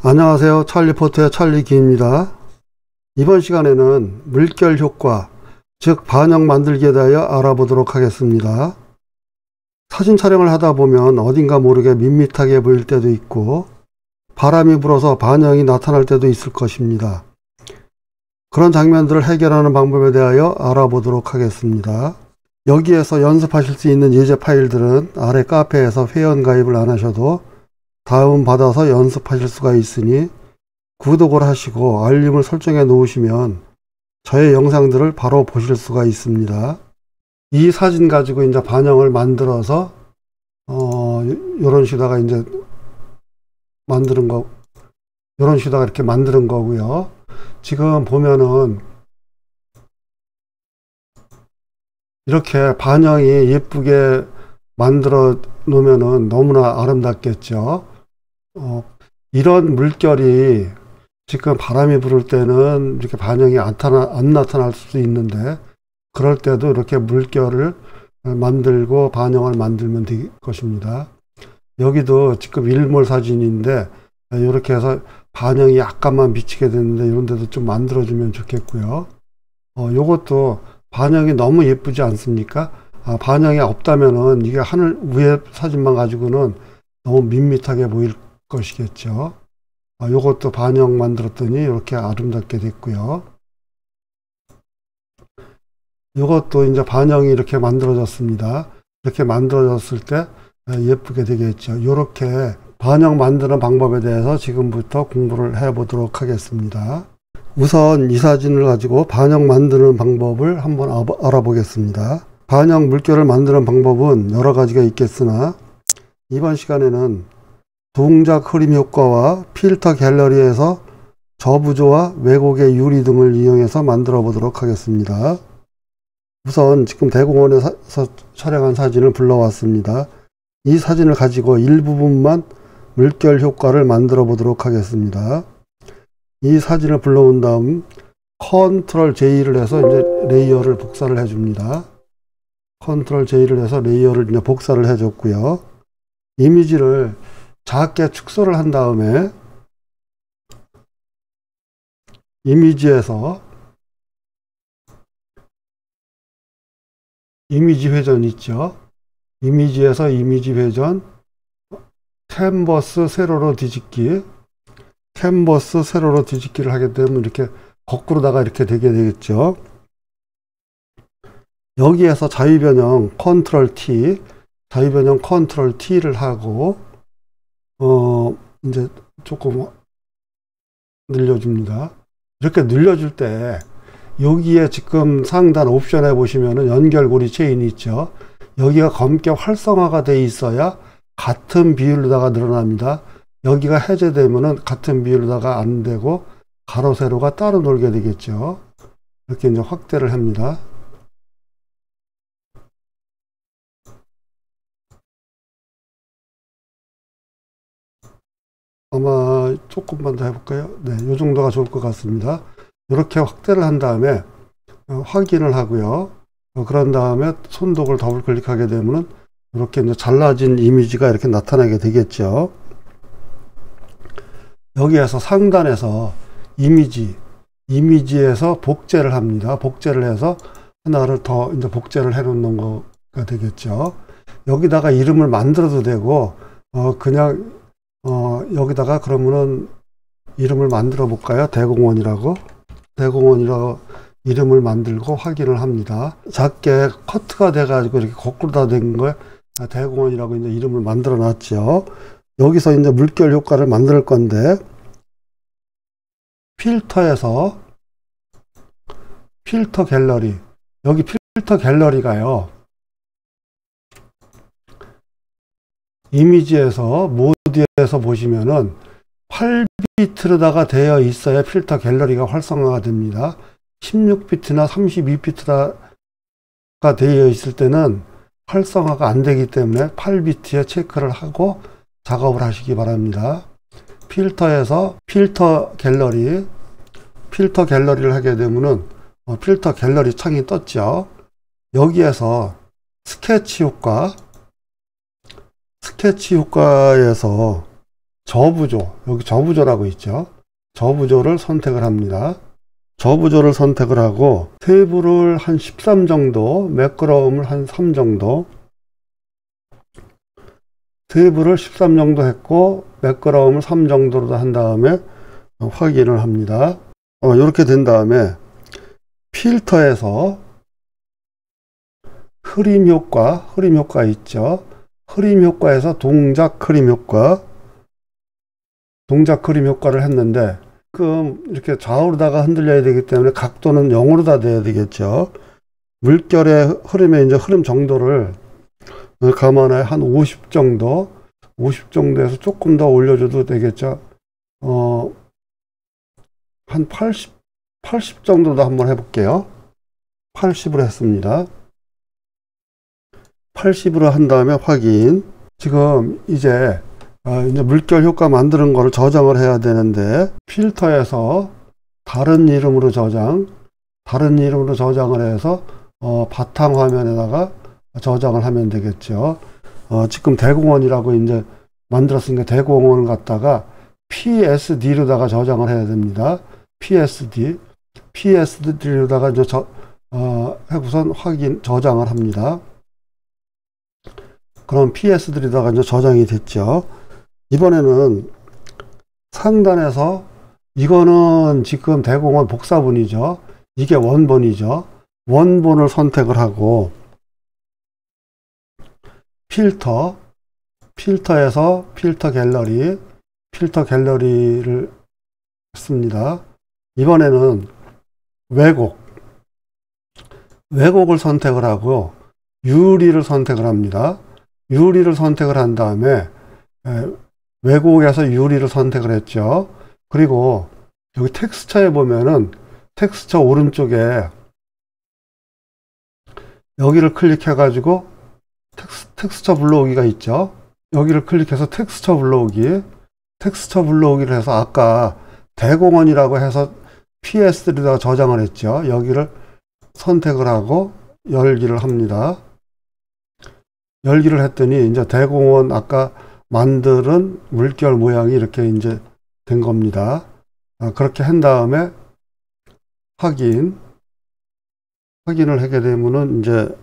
안녕하세요. 찰리포트의 찰리기입니다. 이번 시간에는 물결 효과, 즉 반영 만들기에 대하여 알아보도록 하겠습니다. 사진 촬영을 하다 보면 어딘가 모르게 밋밋하게 보일 때도 있고 바람이 불어서 반영이 나타날 때도 있을 것입니다. 그런 장면들을 해결하는 방법에 대하여 알아보도록 하겠습니다. 여기에서 연습하실 수 있는 예제 파일들은 아래 카페에서 회원 가입을 안 하셔도 다운받아서 연습하실 수가 있으니 구독을 하시고 알림을 설정해 놓으시면 저의 영상들을 바로 보실 수가 있습니다. 이 사진 가지고 이제 반영을 만들어서 요런 식으로다가 이제 만드는 거, 요런 식으로다가 이렇게 만드는 거고요. 지금 보면은 이렇게 반영이 예쁘게 만들어 놓으면은 너무나 아름답겠죠. 이런 물결이 지금 바람이 불을 때는 이렇게 반영이 안 나타날 수도 있는데, 그럴 때도 이렇게 물결을 만들고 반영을 만들면 될 것입니다. 여기도 지금 일몰 사진인데 이렇게 해서 반영이 약간만 비치게 되는데 이런 데도 좀 만들어주면 좋겠고요. 요것도 반영이 너무 예쁘지 않습니까? 반영이 없다면은 이게 하늘 위에 사진만 가지고는 너무 밋밋하게 보일 것이겠죠. 요것도 반영 만들었더니 이렇게 아름답게 됐고요. 요것도 이제 반영이 이렇게 만들어졌습니다. 이렇게 만들어졌을 때 예쁘게 되겠죠. 이렇게 반영 만드는 방법에 대해서 지금부터 공부를 해 보도록 하겠습니다. 우선 이 사진을 가지고 반영 만드는 방법을 한번 알아보겠습니다. 반영 물결을 만드는 방법은 여러 가지가 있겠으나 이번 시간에는 동작 흐림 효과와 필터 갤러리에서 저부조와 왜곡의 유리 등을 이용해서 만들어 보도록 하겠습니다. 우선 지금 대공원에서 촬영한 사진을 불러왔습니다. 이 사진을 가지고 일부분만 물결 효과를 만들어 보도록 하겠습니다. 이 사진을 불러온 다음 컨트롤 J를 해서 이제 레이어를 복사를 해줍니다. 컨트롤 J를 해서 레이어를 이제 복사를 해줬고요. 이미지를 작게 축소를 한 다음에 이미지에서 이미지 회전 있죠. 이미지에서 이미지 회전, 캔버스 세로로 뒤집기, 캔버스 세로로 뒤집기를 하게 되면 이렇게 거꾸로다가 이렇게 되게 되겠죠. 여기에서 자유변형 컨트롤 T, 자유변형 컨트롤 T를 하고 이제 조금 늘려줍니다. 이렇게 늘려줄 때 여기에 지금 상단 옵션에 보시면은 연결고리 체인이 있죠. 여기가 검게 활성화가 돼 있어야 같은 비율로다가 늘어납니다. 여기가 해제되면은 같은 비율로다가 안 되고 가로 세로가 따로 놀게 되겠죠. 이렇게 이제 확대를 합니다. 아마 조금만 더 해볼까요? 네, 이 정도가 좋을 것 같습니다. 이렇게 확대를 한 다음에 확인을 하고요. 그런 다음에 손독을 더블 클릭하게 되면은 이렇게 이제 잘라진 이미지가 이렇게 나타나게 되겠죠. 여기에서 상단에서 이미지에서 복제를 합니다. 복제를 해서 하나를 더 이제 복제를 해 놓는 거가 되겠죠. 여기다가 이름을 만들어도 되고 그냥 여기다가 그러면은 이름을 만들어 볼까요? 대공원이라고 이름을 만들고 확인을 합니다. 작게 커트가 돼 가지고 이렇게 거꾸로 다 된 걸 대공원이라고 이제 이름을 만들어 놨죠. 여기서 이제 물결 효과를 만들 건데 필터에서 필터 갤러리, 여기 필터 갤러리가요, 이미지에서 모드에서 보시면은 8비트로다가 되어 있어야 필터 갤러리가 활성화가 됩니다. 16비트나 32비트가 되어 있을 때는 활성화가 안 되기 때문에 8비트에 체크를 하고 작업을 하시기 바랍니다. 필터에서 필터 갤러리를 하게 되면은 필터 갤러리 창이 떴죠. 여기에서 스케치 효과에서 저부조, 여기 저부조라고 있죠. 저부조를 선택을 합니다. 저부조를 선택을 하고 세부를 한 13 정도, 매끄러움을 한 3 정도, 세부를 13 정도 했고 매끄러움을 3 정도로 한 다음에 확인을 합니다. 이렇게 된 다음에 필터에서 흐림 효과 있죠. 흐림 효과에서 동작 흐림 효과를 했는데 지금 이렇게 좌우로다가 흔들려야 되기 때문에 각도는 0으로 다 돼야 되겠죠. 물결의 흐름의 이제 흐름 정도를 감안해 한 50 정도에서 조금 더 올려줘도 되겠죠. 한 80 정도도 한번 해볼게요. 80으로 했습니다. 80으로 한 다음에 확인. 지금 이제 물결 효과 만드는 거를 저장을 해야 되는데 필터에서 다른 이름으로 저장을 해서 바탕 화면에다가 저장을 하면 되겠죠. 지금 대공원이라고 이제 만들었으니까 대공원을 갖다가 PSD로다가 저장을 해야 됩니다. PSD로다가 이제 해고선 저장을 합니다. 그럼 PSD로다가 이제 저장이 됐죠. 이번에는 상단에서 이거는 지금 대공원 복사본이죠. 이게 원본이죠. 원본을 선택을 하고 필터에서 필터 갤러리를 씁니다. 이번에는 왜곡을 선택을 하고 유리를 선택을 합니다. 유리를 선택을 한 다음에 왜곡에서 유리를 선택을 했죠. 그리고 여기 텍스처에 보면은 텍스처 오른쪽에 여기를 클릭해 가지고 텍스처 불러오기가 있죠. 여기를 클릭해서 텍스처 불러오기를 해서 아까 대공원이라고 해서 PSD에다가 저장을 했죠. 여기를 선택을 하고 열기를 합니다. 열기를 했더니 이제 대공원 아까 만드는 물결 모양이 이렇게 이제 된 겁니다. 그렇게 한 다음에 확인을 하게 되면은 이제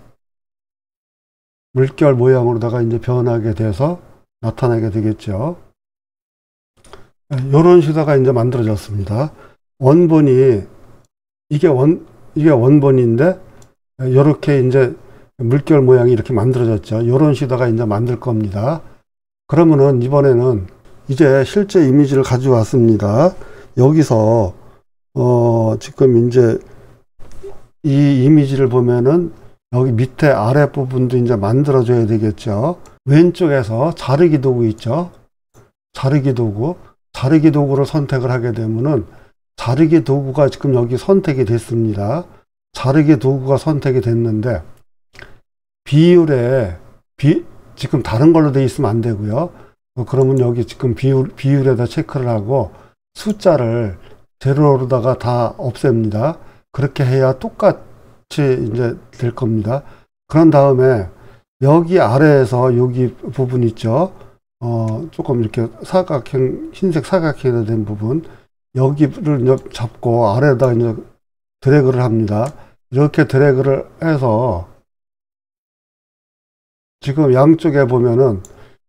물결 모양으로다가 이제 변하게 돼서 나타나게 되겠죠. 이런 식으로다가 이제 만들어졌습니다. 원본이 이게 원본인데 이렇게 이제 물결 모양이 이렇게 만들어졌죠. 이런 식으로다가 이제 만들 겁니다. 그러면은 이번에는 이제 실제 이미지를 가져왔습니다. 여기서 지금 이제 이 이미지를 보면은 여기 밑에 아래 부분도 이제 만들어 줘야 되겠죠. 왼쪽에서 자르기 도구 있죠. 자르기 도구를 선택을 하게 되면은 자르기 도구가 지금 여기 선택이 됐습니다. 자르기 도구가 선택이 됐는데 지금 다른 걸로 돼 있으면 안 되고요. 그러면 여기 지금 비율에다 체크를 하고 숫자를 제로로다가 다 없앱니다. 그렇게 해야 똑같이 이제 될 겁니다. 그런 다음에 여기 아래에서 여기 부분 있죠. 조금 이렇게 흰색 사각형으로 된 부분, 여기를 잡고 아래에다 이제 드래그를 합니다. 이렇게 드래그를 해서 지금 양쪽에 보면은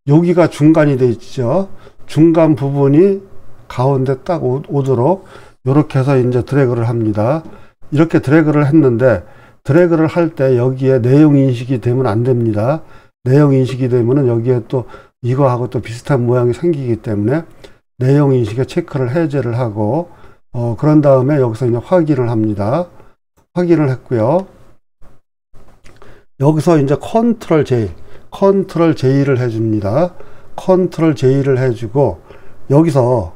여기가 중간이 돼 있죠. 중간 부분이 가운데 딱 오도록 이렇게 해서 이제 드래그를 합니다. 이렇게 드래그를 했는데 드래그를 할 때 여기에 내용 인식이 되면 안 됩니다. 내용 인식이 되면은 여기에 또 이거하고 또 비슷한 모양이 생기기 때문에 내용 인식에 체크를 해제를 하고 그런 다음에 여기서 이제 확인을 합니다. 확인을 했고요. 여기서 이제 컨트롤 J를 해줍니다. 컨트롤 J를 해주고 여기서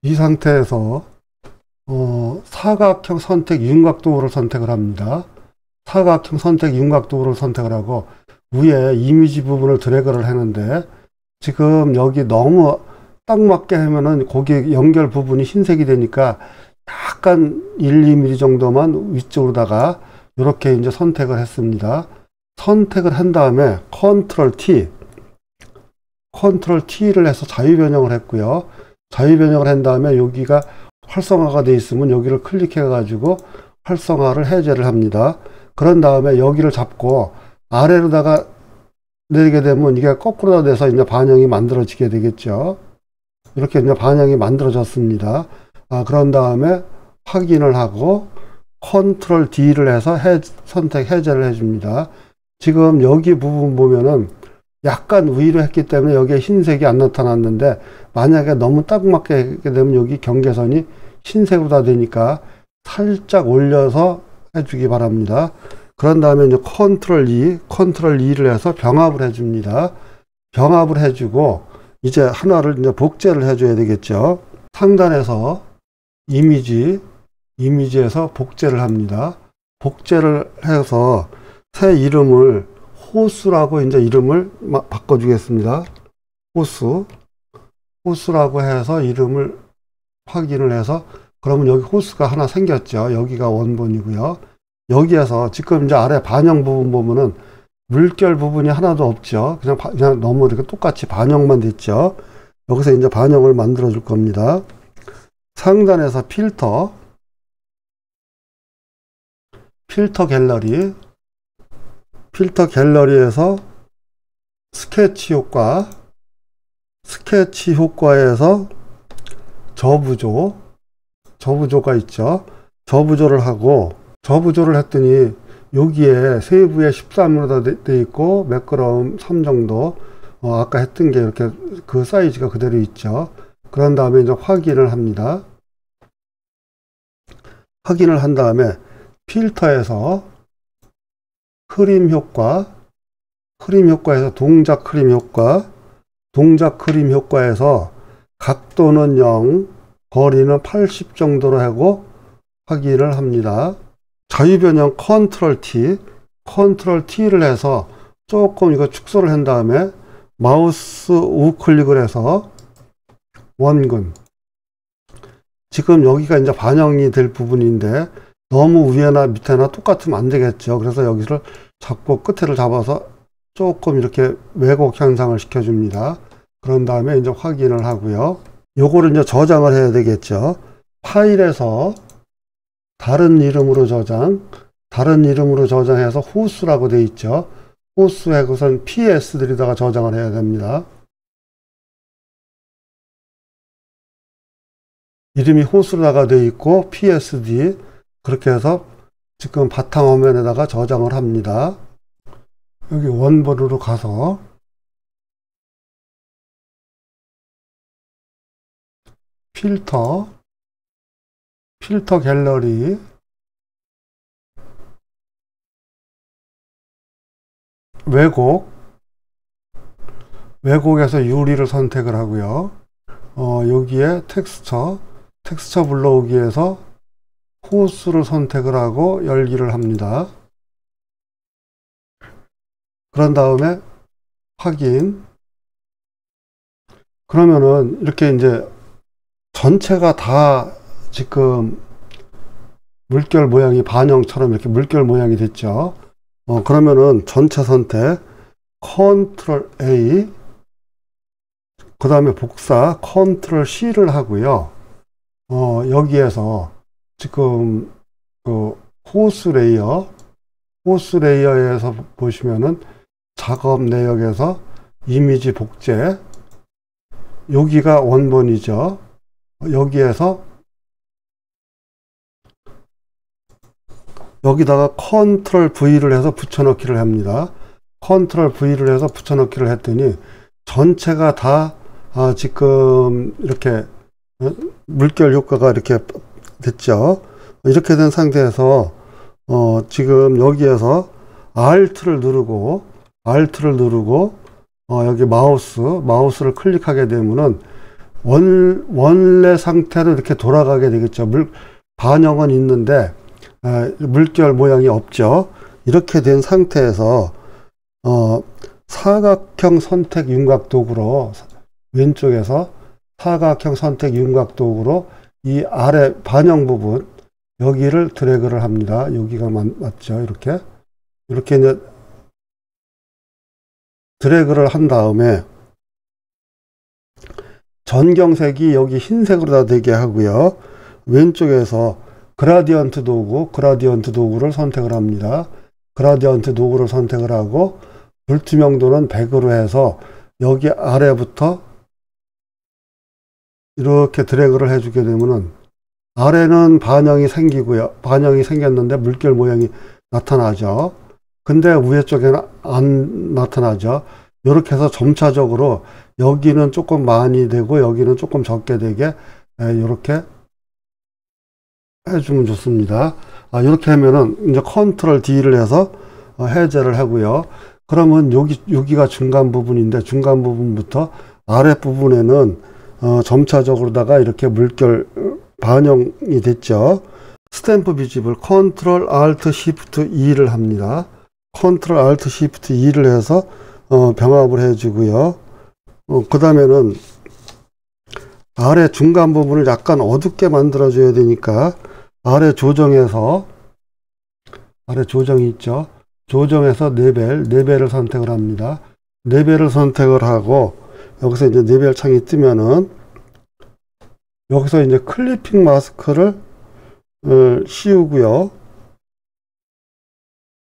이 상태에서 사각형 선택 윤곽도구를 선택을 합니다. 사각형 선택 윤곽도구를 선택을 하고 위에 이미지 부분을 드래그를 하는데 지금 여기 너무 딱 맞게 하면은 거기 연결 부분이 흰색이 되니까 약간 1, 2mm 정도만 위쪽으로다가 이렇게 이제 선택을 했습니다. 선택을 한 다음에 컨트롤 컨트롤 T를 해서 자유 변형을 했고요. 자유 변형을 한 다음에 여기가 활성화가 되어 있으면 여기를 클릭해 가지고 활성화를 해제를 합니다. 그런 다음에 여기를 잡고 아래로다가 내리게 되면 이게 거꾸로 돼서 이제 반영이 만들어지게 되겠죠. 이렇게 이제 반영이 만들어졌습니다. 그런 다음에 확인을 하고 컨트롤 D를 해서 선택 해제를 해줍니다. 지금 여기 부분 보면은 약간 위로 했기 때문에 여기에 흰색이 안 나타났는데, 만약에 너무 딱 맞게 하게 되면 여기 경계선이 흰색으로 다 되니까 살짝 올려서 해주기 바랍니다. 그런 다음에 이제 컨트롤 E를 해서 병합을 해줍니다. 병합을 해주고 이제 하나를 이제 복제를 해줘야 되겠죠. 상단에서 이미지에서 복제를 합니다. 복제를 해서 새 이름을 호수라고 이제 이름을 바꿔주겠습니다. 호수라고 해서 이름을 확인을 해서, 그러면 여기 호수가 하나 생겼죠. 여기가 원본이고요. 여기에서 지금 이제 아래 반영 부분 보면은 물결 부분이 하나도 없죠. 그냥 너무 이렇게 똑같이 반영만 됐죠. 여기서 이제 반영을 만들어 줄 겁니다. 상단에서 필터 갤러리에서 스케치 효과에서 저부조가 있죠. 저부조를 하고, 저부조를 했더니 여기에 세부에 13으로 되어 있고 매끄러움 3 정도, 아까 했던 게 이렇게 그 사이즈가 그대로 있죠. 그런 다음에 이제 확인을 합니다. 확인을 한 다음에 필터에서 흐림 효과에서 동작 흐림 효과에서 각도는 0, 거리는 80 정도로 하고 확인을 합니다. 자유변형 컨트롤 T를 해서 조금 이거 축소를 한 다음에 마우스 우클릭을 해서 원근. 지금 여기가 이제 반영이 될 부분인데 너무 위에나 밑에나 똑같으면 안 되겠죠. 그래서 여기를 잡고 끝에를 잡아서 조금 이렇게 왜곡 현상을 시켜줍니다. 그런 다음에 이제 확인을 하고요. 요거를 이제 저장을 해야 되겠죠. 파일에서 다른 이름으로 저장해서 호수라고 되어 있죠. 호수에 우선 PS들에다가 저장을 해야 됩니다. 이름이 호수라가 되어 있고 PSD, 그렇게 해서 지금 바탕화면에다가 저장을 합니다. 여기 원본으로 가서 필터 갤러리, 왜곡에서 유리를 선택을 하고요. 여기에 텍스처 불러오기에서 호수를 선택을 하고 열기를 합니다. 그런 다음에 확인. 그러면은 이렇게 이제 전체가 다 지금 물결 모양이 반영처럼 이렇게 물결 모양이 됐죠. 그러면은 전체 선택 컨트롤 A, 그 다음에 복사 컨트롤 C를 하고요. 여기에서 지금 그 호수 레이어에서 보시면은 작업 내역에서 이미지 복제, 여기가 원본이죠. 여기에서 여기다가 컨트롤 V를 해서 붙여넣기를 합니다. 컨트롤 V를 해서 붙여넣기를 했더니 전체가 다 지금 이렇게 물결 효과가 이렇게 됐죠. 이렇게 된 상태에서 지금 여기에서 Alt를 누르고 여기 마우스를 클릭하게 되면은 원래 상태로 이렇게 돌아가게 되겠죠. 반영은 있는데 물결 모양이 없죠. 이렇게 된 상태에서 사각형 선택 윤곽 도구로 왼쪽에서 사각형 선택 윤곽 도구로 이 아래 반영 부분 여기를 드래그를 합니다. 여기가 맞죠. 이렇게 이제 드래그를 한 다음에 전경색이 여기 흰색으로 다 되게 하고요. 왼쪽에서 그라디언트 도구를 선택을 합니다. 그라디언트 도구를 선택을 하고 불투명도는 100으로 해서 여기 아래부터 이렇게 드래그를 해주게 되면은 아래는 반영이 생기고요. 반영이 생겼는데 물결 모양이 나타나죠. 근데 위에 쪽에는 안 나타나죠. 이렇게 해서 점차적으로 여기는 조금 많이 되고 여기는 조금 적게 되게 이렇게 해주면 좋습니다. 이렇게 하면은 이제 컨트롤 D를 해서 해제를 하고요. 그러면 여기가 중간 부분인데 중간 부분부터 아래 부분에는 점차적으로다가 이렇게 물결 반영이 됐죠. 스탬프 비집을 컨트롤 알트 시프트 E를 합니다. 컨트롤 알트 시프트 E를 해서 병합을 해주고요. 그 다음에는 아래 중간 부분을 약간 어둡게 만들어 줘야 되니까 아래 조정에서 아래 조정이 있죠. 조정에서 레벨을 선택을 합니다. 레벨을 선택을 하고 여기서 이제 레벨 창이 뜨면은 여기서 이제 클리핑 마스크를 씌우고요.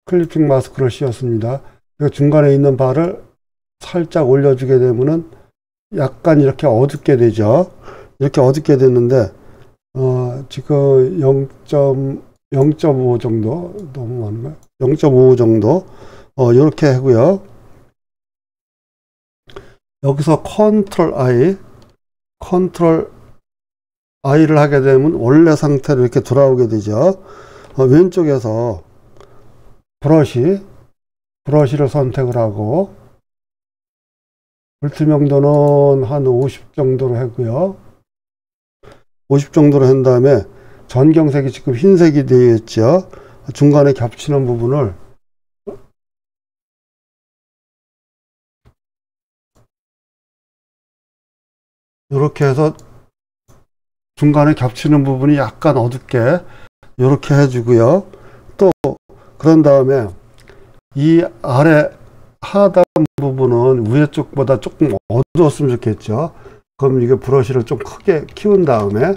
클리핑 마스크를 씌웠습니다. 중간에 있는 바를 살짝 올려주게 되면은 약간 이렇게 어둡게 되죠. 이렇게 어둡게 됐는데 지금 0.5 정도 너무 많은가요? 0.5 정도 이렇게 하고요. 여기서 컨트롤 I를 하게 되면 원래 상태로 이렇게 돌아오게 되죠. 왼쪽에서 브러쉬를 선택을 하고 불투명도는 한 50 정도로 하고요. 50 정도로 한 다음에 전경색이 지금 흰색이 되어 있죠. 중간에 겹치는 부분을 이렇게 해서 중간에 겹치는 부분이 약간 어둡게 이렇게 해주고요. 또 그런 다음에 이 아래 하단 부분은 위에 쪽보다 조금 어두웠으면 좋겠죠. 그럼 이게 브러쉬를 좀 크게 키운 다음에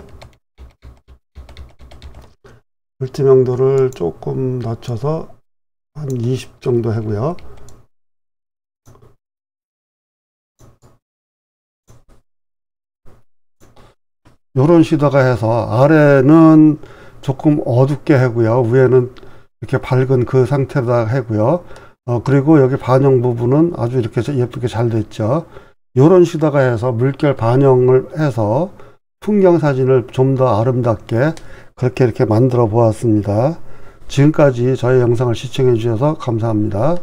불투명도를 조금 낮춰서 한 20 정도 하고요. 이런 시도가 해서 아래는 조금 어둡게 하고요. 위에는 이렇게 밝은 그 상태로다 하고요. 그리고 여기 반영 부분은 아주 이렇게 예쁘게 잘 됐죠. 이런 시도가 해서 물결 반영을 해서 풍경 사진을 좀 더 아름답게 그렇게 이렇게 만들어 보았습니다. 지금까지 저희 영상을 시청해 주셔서 감사합니다.